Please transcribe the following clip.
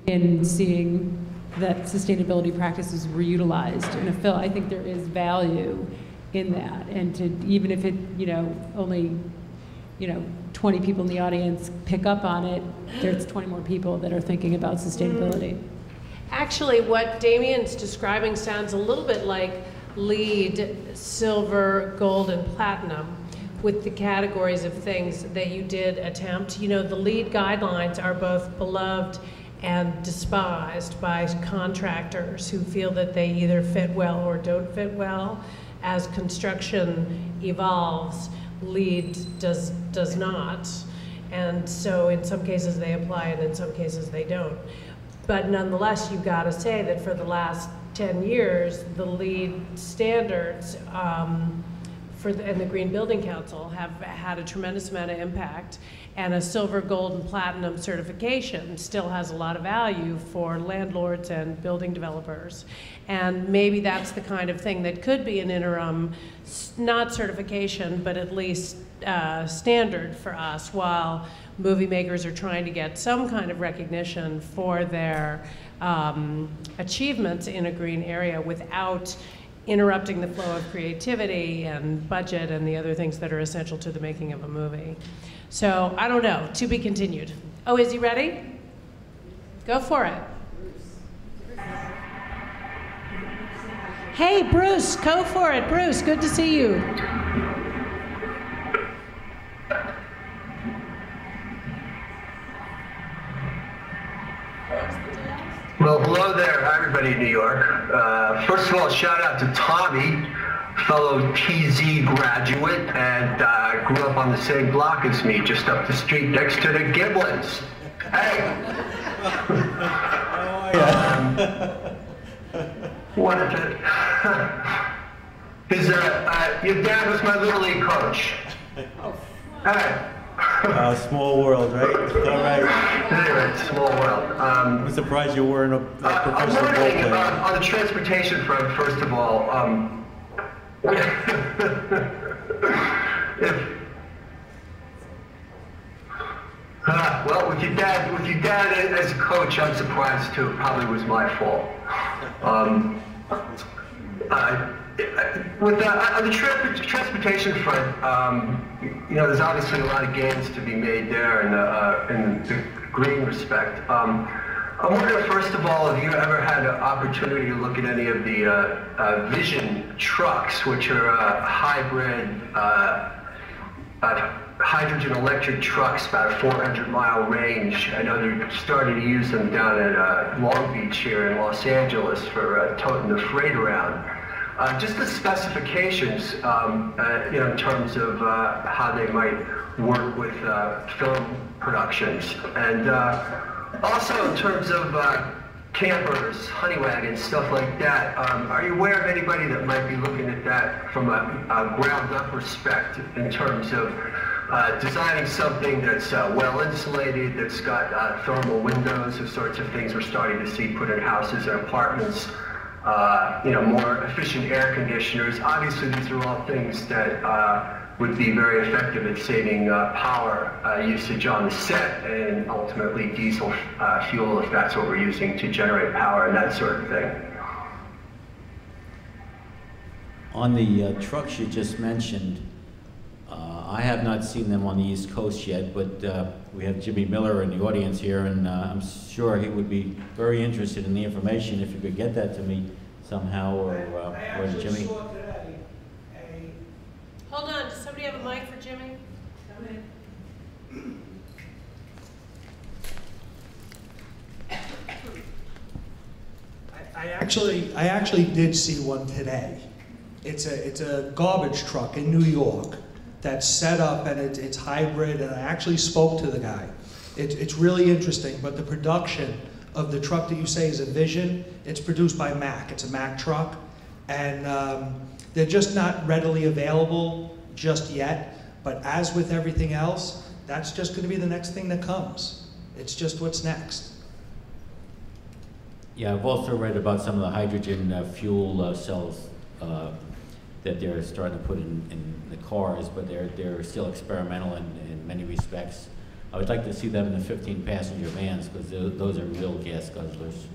in seeing that sustainability practices were utilized in a film. I think there is value in that, and to, even if it, only, 20 people in the audience pick up on it, there's 20 more people that are thinking about sustainability. Actually, what Damien's describing sounds a little bit like LEED, silver, gold, and platinum, with the categories of things that you did attempt. The LEED guidelines are both beloved and despised by contractors who feel that they either fit well or don't fit well. As construction evolves, LEED does not. And so in some cases they apply and in some cases they don't. But nonetheless, you've got to say that for the last 10 years, the LEED standards and the Green Building Council have had a tremendous amount of impact, and a silver, gold, and platinum certification still has a lot of value for landlords and building developers. And maybe that's the kind of thing that could be an interim, not certification, but at least standard for us, while movie makers are trying to get some kind of recognition for their achievements in a green area without interrupting the flow of creativity and budget and the other things that are essential to the making of a movie. So, I don't know, to be continued. Oh, is he ready? Go for it. Hey, Bruce, go for it. Bruce, good to see you. Well, hello there, everybody in New York. First of all, shout out to Tommy, fellow TZ graduate, and grew up on the same block as me, just up the street next to the Giblins. Hey! Wanted to... your dad was my Little League coach. Hey. Small world, right? All right. Anyway, small world. I'm surprised you weren't a professional I'm ball wondering player. on the transportation front, first of all, well, with your dad as a coach, I'm surprised too. It probably was my fault. On the transportation front, there's obviously a lot of gains to be made there in the green respect. I wonder, first of all, have you ever had an opportunity to look at any of the Vision trucks, which are hybrid hydrogen electric trucks, about a 400-mile range. I know they're starting to use them down at Long Beach here in Los Angeles for toting the freight around. Just the specifications, in terms of how they might work with film productions, and also in terms of campers, honey wagons, stuff like that. Are you aware of anybody that might be looking at that from a ground-up respect in terms of designing something that's well insulated, that's got thermal windows, the sorts of things we're starting to see put in houses and apartments? More efficient air conditioners. Obviously, these are all things that would be very effective at saving power usage on the set, and ultimately diesel fuel, if that's what we're using to generate power and that sort of thing. On the trucks you just mentioned, I have not seen them on the East Coast yet, but we have Jimmy Miller in the audience here, and I'm sure he would be very interested in the information if you could get that to me somehow, or Jimmy. Hold on, does somebody have a mic for Jimmy? Come in. I actually did see one today. It's a garbage truck in New York that's set up, and it's hybrid, and I actually spoke to the guy. It's really interesting, but the production of the truck that you say is a Vision, it's produced by Mack. It's a Mack truck, and they're just not readily available just yet, but as with everything else, that's just going to be the next thing that comes. It's just what's next. Yeah, I've also read about some of the hydrogen fuel cells that they're starting to put in the cars, but they're still experimental in many respects. I would like to see them in the 15-passenger vans, because those are real gas guzzlers.